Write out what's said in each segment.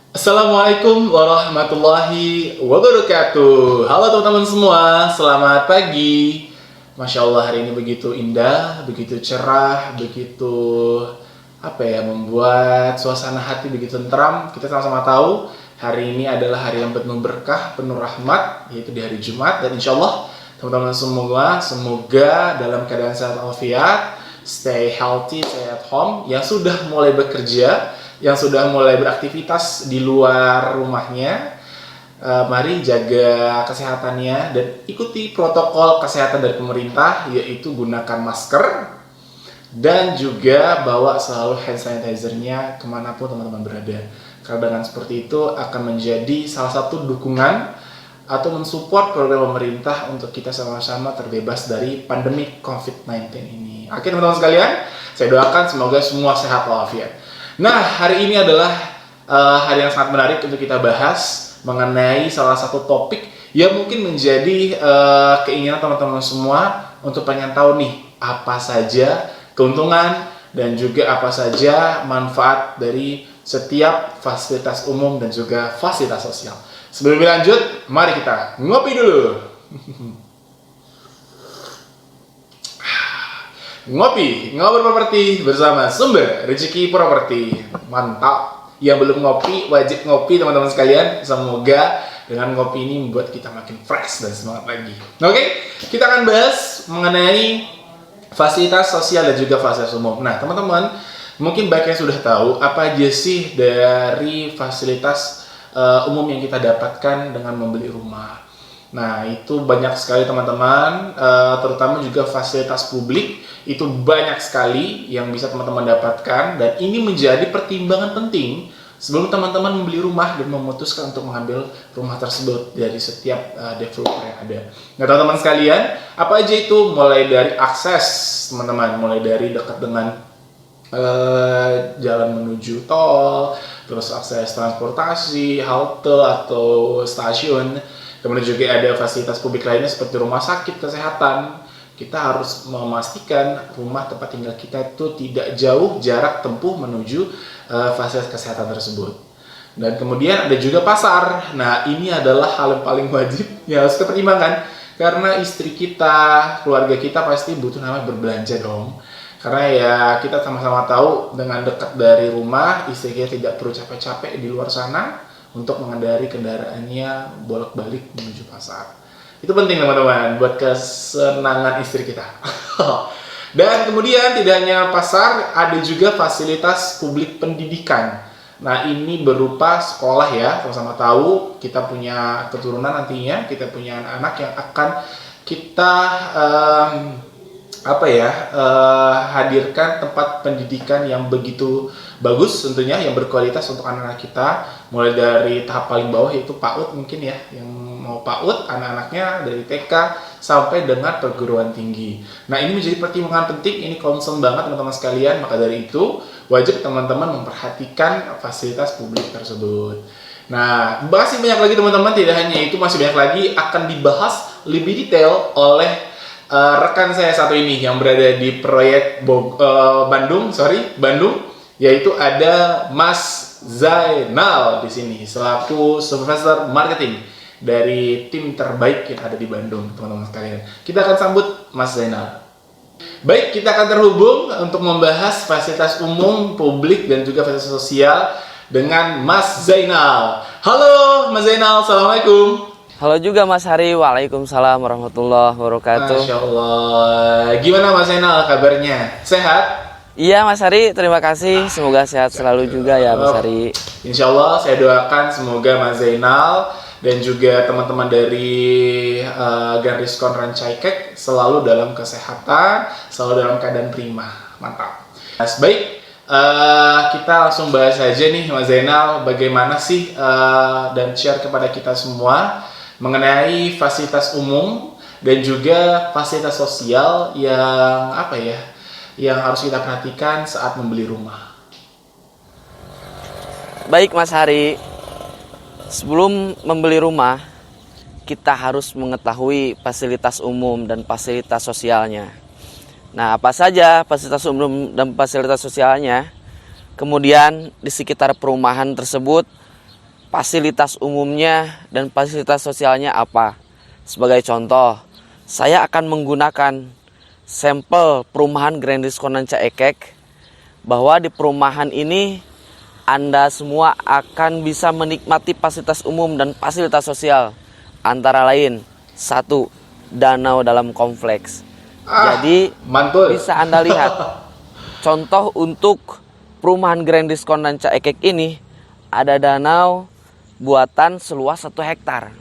Assalamualaikum warahmatullahi wabarakatuh. Halo teman-teman semua, selamat pagi. Masya Allah, hari ini begitu indah, begitu cerah, begitu membuat suasana hati begitu tentram. Kita sama-sama tahu hari ini adalah hari yang penuh berkah, penuh rahmat, yaitu di hari Jumat. Dan insya Allah teman-teman semua semoga dalam keadaan sehat walafiat, stay healthy, stay at home. Yang sudah mulai bekerja, yang sudah mulai beraktivitas di luar rumahnya, mari jaga kesehatannya dan ikuti protokol kesehatan dari pemerintah, yaitu gunakan masker dan juga bawa selalu hand sanitizer-nya kemanapun teman-teman berada. Karena dengan seperti itu akan menjadi salah satu dukungan atau mensupport program pemerintah untuk kita sama-sama terbebas dari pandemi COVID-19 ini. Oke teman-teman sekalian, saya doakan semoga semua sehat walafiat. Nah, hari ini adalah hari yang sangat menarik untuk kita bahas mengenai salah satu topik yang mungkin menjadi keinginan teman-teman semua untuk pengen tahu nih apa saja keuntungan dan juga apa saja manfaat dari setiap fasilitas umum dan juga fasilitas sosial. Sebelum lanjut, mari kita ngopi dulu. Ngopi, ngobrol properti bersama sumber rezeki properti. Mantap. Yang belum ngopi, wajib ngopi teman-teman sekalian. Semoga dengan ngopi ini membuat kita makin fresh dan semangat lagi. Oke, kita akan bahas mengenai fasilitas sosial dan juga fasilitas umum. Nah teman-teman, mungkin banyak yang sudah tahu apa aja sih dari fasilitas umum yang kita dapatkan dengan membeli rumah. Nah itu banyak sekali teman-teman, terutama juga fasilitas publik itu banyak sekali yang bisa teman-teman dapatkan, dan ini menjadi pertimbangan penting sebelum teman-teman membeli rumah dan memutuskan untuk mengambil rumah tersebut dari setiap developer yang ada. Nah teman-teman sekalian, apa aja itu? Mulai dari akses teman-teman, mulai dari dekat dengan jalan menuju tol, terus akses transportasi, halte atau stasiun. Kemudian juga ada fasilitas publik lainnya seperti rumah sakit, kesehatan. Kita harus memastikan rumah tempat tinggal kita itu tidak jauh jarak tempuh menuju fasilitas kesehatan tersebut. Dan kemudian ada juga pasar. Nah ini adalah hal yang paling wajib yang harus kita pertimbangkan, karena istri kita, keluarga kita pasti butuh namanya berbelanja dong. Karena ya kita sama-sama tahu dengan dekat dari rumah, istri kita tidak perlu capek-capek di luar sana untuk mengendari kendaraannya bolak-balik menuju pasar. Itu penting teman-teman buat kesenangan istri kita. Dan kemudian tidak hanya pasar, ada juga fasilitas publik pendidikan. Nah ini berupa sekolah ya, sama-sama tahu kita punya keturunan nantinya, kita punya anak-anak yang akan kita hadirkan tempat pendidikan yang begitu bagus tentunya, yang berkualitas untuk anak-anak kita, mulai dari tahap paling bawah yaitu PAUD mungkin ya, yang mau PAUD anak-anaknya dari TK sampai dengan perguruan tinggi. Nah ini menjadi pertimbangan penting, ini concern banget teman-teman sekalian, maka dari itu wajib teman-teman memperhatikan fasilitas publik tersebut. Nah masih banyak lagi teman-teman, tidak hanya itu, masih banyak lagi akan dibahas lebih detail oleh rekan saya satu ini yang berada di proyek Bandung, yaitu ada Mas Zainal di sini selaku supervisor marketing dari tim terbaik yang ada di Bandung, teman-teman sekalian. Kita akan sambut Mas Zainal. Baik, kita akan terhubung untuk membahas fasilitas umum, publik dan juga fasilitas sosial dengan Mas Zainal. Halo Mas Zainal, assalamualaikum. Halo juga Mas Hari, waalaikumsalam warahmatullahi wabarakatuh. Masya Allah. Gimana Mas Zainal kabarnya? Sehat? Iya Mas Hari, terima kasih. Semoga sehat selalu juga ya Mas Hari. Insya Allah saya doakan semoga Mas Zainal dan juga teman-teman dari Gariscon Rancaikek selalu dalam kesehatan, selalu dalam keadaan prima. Mantap. Baik, kita langsung bahas aja nih Mas Zainal, bagaimana sih dan share kepada kita semua mengenai fasilitas umum dan juga fasilitas sosial yang yang harus kita perhatikan saat membeli rumah. Baik Mas Hari, sebelum membeli rumah kita harus mengetahui fasilitas umum dan fasilitas sosialnya. Nah, apa saja fasilitas umum dan fasilitas sosialnya? Kemudian di sekitar perumahan tersebut fasilitas umumnya dan fasilitas sosialnya apa. Sebagai contoh, saya akan menggunakan sampel perumahan Grand Rizkonan Caekek, bahwa di perumahan ini Anda semua akan bisa menikmati fasilitas umum dan fasilitas sosial. Antara lain, 1. Danau dalam kompleks. Jadi mantul. bisa Anda lihat contoh untuk perumahan Grand Rizkonan Caekek ini, ada danau buatan seluas 1 hektar.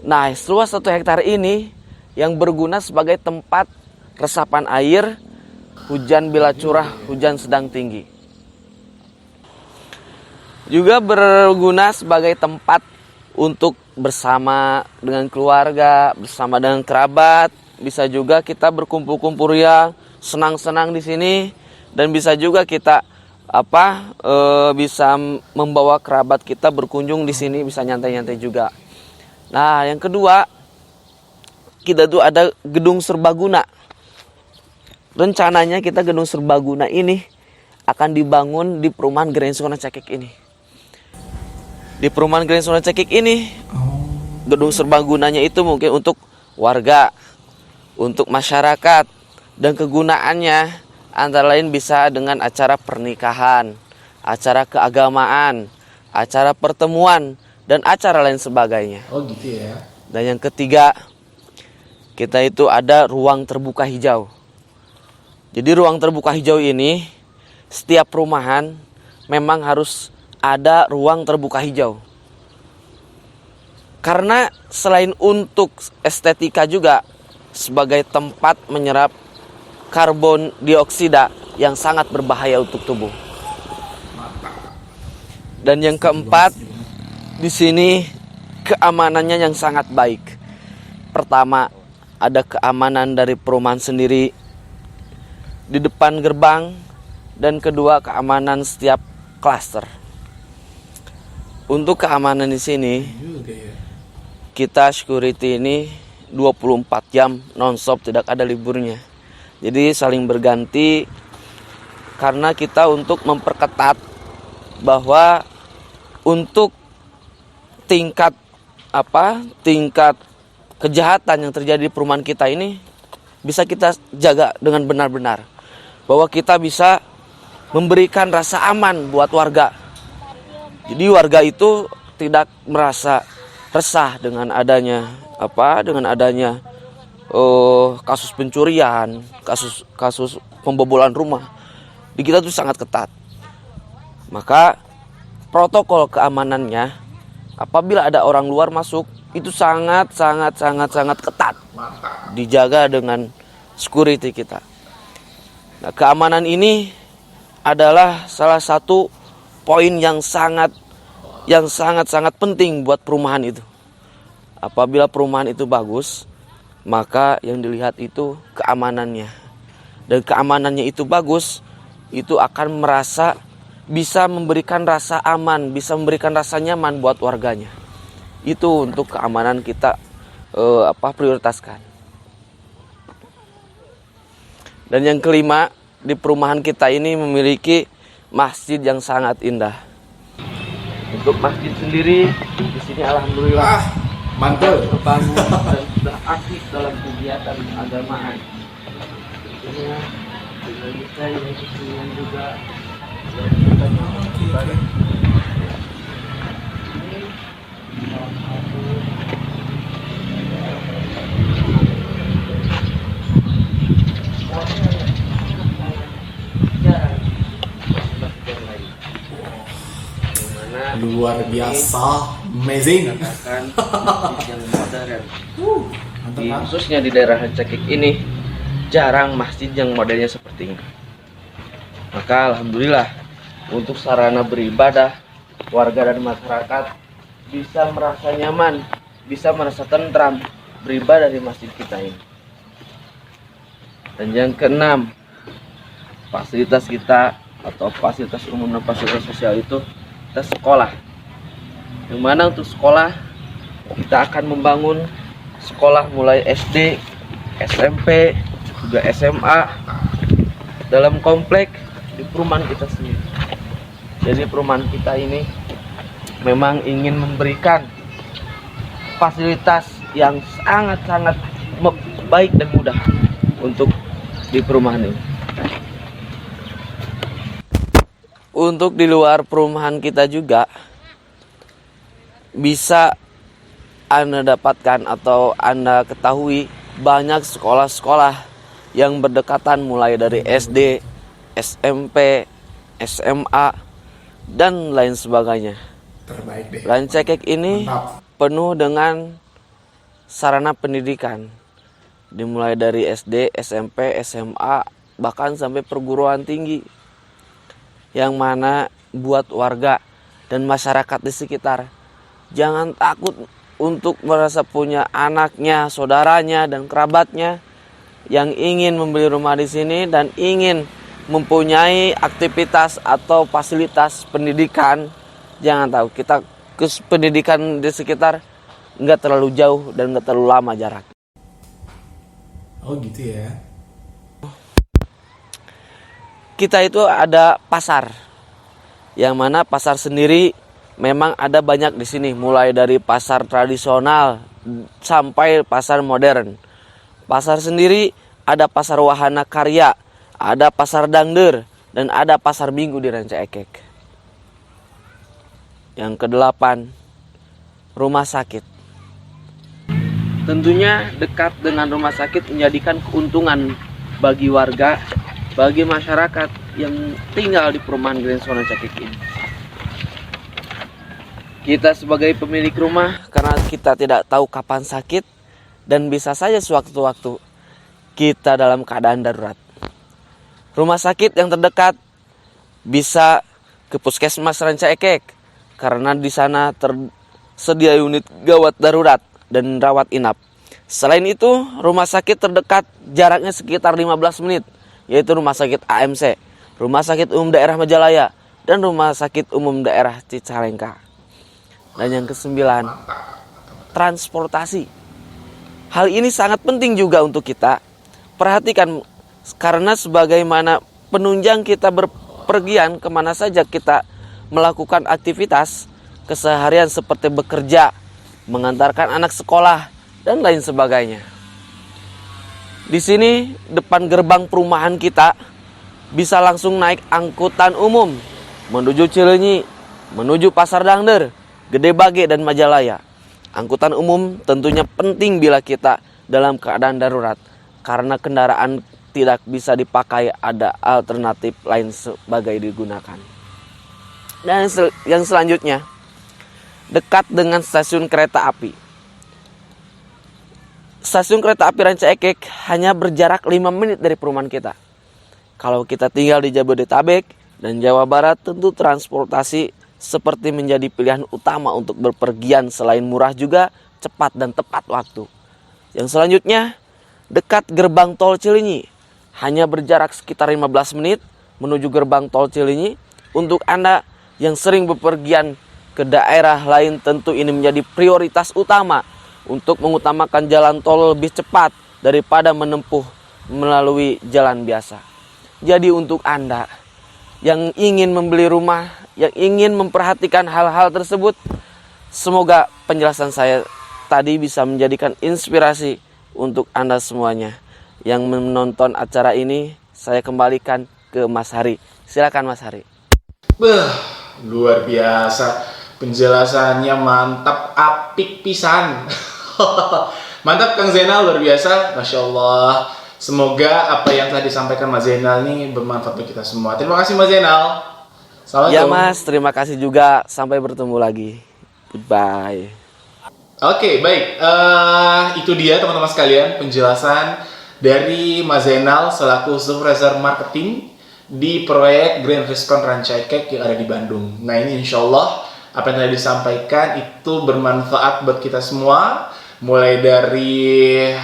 Nah, seluas 1 hektar ini yang berguna sebagai tempat resapan air hujan bila curah, hujan sedang tinggi. Juga berguna sebagai tempat untuk bersama dengan keluarga, bersama dengan kerabat. Bisa juga kita berkumpul-kumpul ya, senang-senang di sini, dan bisa juga kita bisa membawa kerabat kita berkunjung di sini, bisa nyantai-nyantai juga. Nah, yang kedua, kita tuh ada gedung serbaguna. Rencananya kita gedung serbaguna ini akan dibangun di perumahan Grand Rizkonan Caekek ini. Di perumahan Grand Rizkonan Caekek ini, gedung serbagunanya itu mungkin untuk warga, untuk masyarakat, dan kegunaannya antara lain bisa dengan acara pernikahan, acara keagamaan, acara pertemuan, dan acara lain sebagainya. Oh gitu ya. Dan yang ketiga, kita itu ada ruang terbuka hijau. Jadi ruang terbuka hijau ini, setiap perumahan memang harus ada ruang terbuka hijau. Karena selain untuk estetika juga, sebagai tempat menyerap karbon dioksida yang sangat berbahaya untuk tubuh. Dan yang keempat, di sini keamanannya yang sangat baik. Pertama, ada keamanan dari perumahan sendiri di depan gerbang, dan kedua, keamanan setiap klaster. Untuk keamanan di sini, kita security ini 24 jam non-stop, tidak ada liburnya. Jadi saling berganti, karena kita untuk memperketat bahwa untuk tingkat kejahatan yang terjadi di perumahan kita ini bisa kita jaga dengan benar-benar, bahwa kita bisa memberikan rasa aman buat warga. Jadi warga itu tidak merasa resah dengan adanya kasus pencurian, kasus pembobolan rumah. Di kita tuh sangat ketat. Maka protokol keamanannya, apabila ada orang luar masuk, itu sangat ketat. Dijaga dengan security kita. Nah, keamanan ini adalah salah satu poin yang sangat penting buat perumahan itu. Apabila perumahan itu bagus, maka yang dilihat itu keamanannya. Dan keamanannya itu bagus, itu akan merasa bisa memberikan rasa aman, bisa memberikan rasa nyaman buat warganya. Itu untuk keamanan kita prioritaskan. Dan yang kelima, di perumahan kita ini memiliki masjid yang sangat indah. Untuk masjid sendiri di sini alhamdulillah mantul terbangun dan sudah aktif dalam kegiatan keagamaan. Tentunya dengan kita yang kesenian juga dan kita ibadah. Ini salah satu luar biasa, amazing. Katakan masjid yang modern. Mantap, Pak. Khususnya di daerah Caekek ini jarang masjid yang modelnya seperti ini. Maka alhamdulillah untuk sarana beribadah warga dan masyarakat bisa merasa nyaman, bisa merasa tentram beribadah di masjid kita ini. Dan yang keenam, fasilitas kita atau fasilitas umum dan fasilitas sosial itu kita sekolah. Yang mana untuk sekolah kita akan membangun sekolah mulai SD, SMP, juga SMA dalam komplek di perumahan kita sendiri. Jadi perumahan kita ini memang ingin memberikan fasilitas yang sangat-sangat baik dan mudah untuk di perumahan ini. Untuk di luar perumahan kita juga bisa Anda dapatkan atau Anda ketahui banyak sekolah-sekolah yang berdekatan mulai dari SD, SMP, SMA, dan lain sebagainya. Terbaik deh. Rancaikek ini penuh dengan sarana pendidikan, dimulai dari SD, SMP, SMA, bahkan sampai perguruan tinggi, yang mana buat warga dan masyarakat di sekitar jangan takut untuk merasa punya anaknya, saudaranya, dan kerabatnya yang ingin membeli rumah di sini dan ingin mempunyai aktivitas atau fasilitas pendidikan. Jangan tahu, kita ke pendidikan di sekitar nggak terlalu jauh dan nggak terlalu lama jarak. Oh gitu ya. Kita itu ada pasar, yang mana pasar sendiri memang ada banyak di sini, mulai dari pasar tradisional sampai pasar modern. Pasar sendiri ada pasar wahana karya, ada pasar dangder, dan ada pasar minggu di Rancaikek. Yang kedelapan, rumah sakit. Tentunya dekat dengan rumah sakit menjadikan keuntungan bagi warga, bagi masyarakat yang tinggal di perumahan Grand Zone Rancaikek ini. Kita sebagai pemilik rumah, karena kita tidak tahu kapan sakit dan bisa saja sewaktu-waktu kita dalam keadaan darurat. Rumah sakit yang terdekat bisa ke Puskesmas Rancaikek, karena di sana tersedia unit gawat darurat dan rawat inap. Selain itu, rumah sakit terdekat jaraknya sekitar 15 menit, yaitu Rumah Sakit AMC, Rumah Sakit Umum Daerah Majalaya, dan Rumah Sakit Umum Daerah Cicalengka. Dan yang kesembilan, transportasi. Hal ini sangat penting juga untuk kita perhatikan, karena sebagaimana penunjang kita berpergian kemana saja kita melakukan aktivitas keseharian seperti bekerja, mengantarkan anak sekolah, dan lain sebagainya. Di sini depan gerbang perumahan kita bisa langsung naik angkutan umum menuju Cileunyi, menuju Pasar Dangder, Gede Bage, dan Majalaya. Angkutan umum tentunya penting bila kita dalam keadaan darurat, karena kendaraan tidak bisa dipakai, ada alternatif lain sebagai digunakan. Dan yang selanjutnya, dekat dengan stasiun kereta api. Stasiun kereta api Rancaikek hanya berjarak 5 menit dari perumahan kita. Kalau kita tinggal di Jabodetabek dan Jawa Barat, tentu transportasi seperti menjadi pilihan utama untuk berpergian, selain murah juga cepat dan tepat waktu. Yang selanjutnya, dekat gerbang tol Cileunyi, hanya berjarak sekitar 15 menit menuju gerbang tol Cileunyi. Untuk Anda yang sering bepergian ke daerah lain, tentu ini menjadi prioritas utama untuk mengutamakan jalan tol lebih cepat daripada menempuh melalui jalan biasa. Jadi untuk Anda yang ingin membeli rumah, yang ingin memperhatikan hal-hal tersebut, semoga penjelasan saya tadi bisa menjadikan inspirasi untuk Anda semuanya. Yang menonton acara ini, saya kembalikan ke Mas Hari. Silakan Mas Hari. Luar biasa. Penjelasannya mantap, apik pisan. Mantap Kang Zainal, luar biasa. Masya Allah. Semoga apa yang tadi disampaikan Mas Zainal ini bermanfaat untuk kita semua. Terima kasih Mas Zainal. Ya Mas, terima kasih juga. Sampai bertemu lagi. Goodbye. Oke, baik. Itu dia teman-teman sekalian penjelasan dari Mas Zainal selaku Supervisor Marketing di proyek Grand Restaurant Rancaikek yang ada di Bandung. Nah ini insya Allah apa yang tadi disampaikan itu bermanfaat buat kita semua. Mulai dari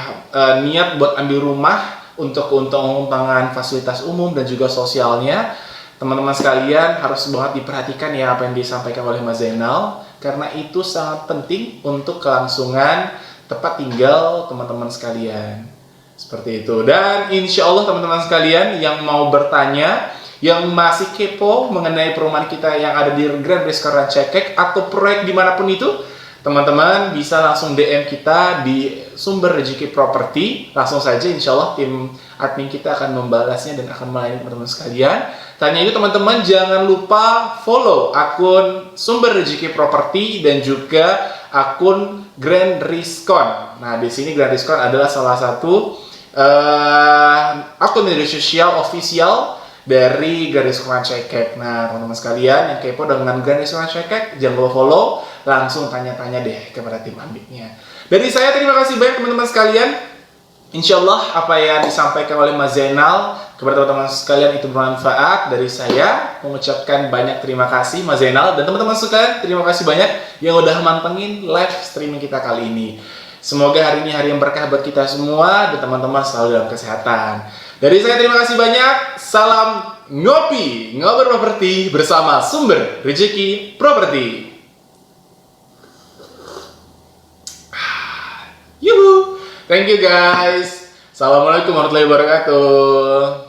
niat buat ambil rumah untuk keuntungan fasilitas umum dan juga sosialnya. Teman-teman sekalian harus banget diperhatikan ya apa yang disampaikan oleh Mas Zainal, karena itu sangat penting untuk kelangsungan tempat tinggal teman-teman sekalian. Seperti itu. Dan insya Allah teman-teman sekalian yang mau bertanya, yang masih kepo mengenai perumahan kita yang ada di Grand Rizky Rancaikek atau proyek dimanapun itu, teman-teman bisa langsung DM kita di Sumber Rezeki Properti. Langsung saja, insya Allah tim admin kita akan membalasnya dan akan melayani teman-teman sekalian. Tanya itu teman-teman jangan lupa follow akun Sumber Rezeki Properti dan juga akun Grand Rizkon. Nah, di sini Grand Rizkon adalah salah satu akun media sosial official dari Grand Rizky Rancaikek. Nah, teman-teman sekalian yang kepo dengan Grand Rizky Rancaikek, jangan lupa follow, langsung tanya-tanya deh kepada tim adminnya. Dari saya terima kasih banyak teman-teman sekalian. Insya Allah apa yang disampaikan oleh Mas Zainal kepada teman-teman sekalian itu bermanfaat. Dari saya mengucapkan banyak terima kasih Mas Zainal, dan teman-teman sekalian terima kasih banyak yang udah mantengin live streaming kita kali ini. Semoga hari ini hari yang berkah buat kita semua dan teman-teman selalu dalam kesehatan. Dari saya terima kasih banyak. Salam ngopi, ngobrol properti bersama Sumber Rezeki Properti. Yuhu. Thank you guys. Assalamualaikum warahmatullahi wabarakatuh.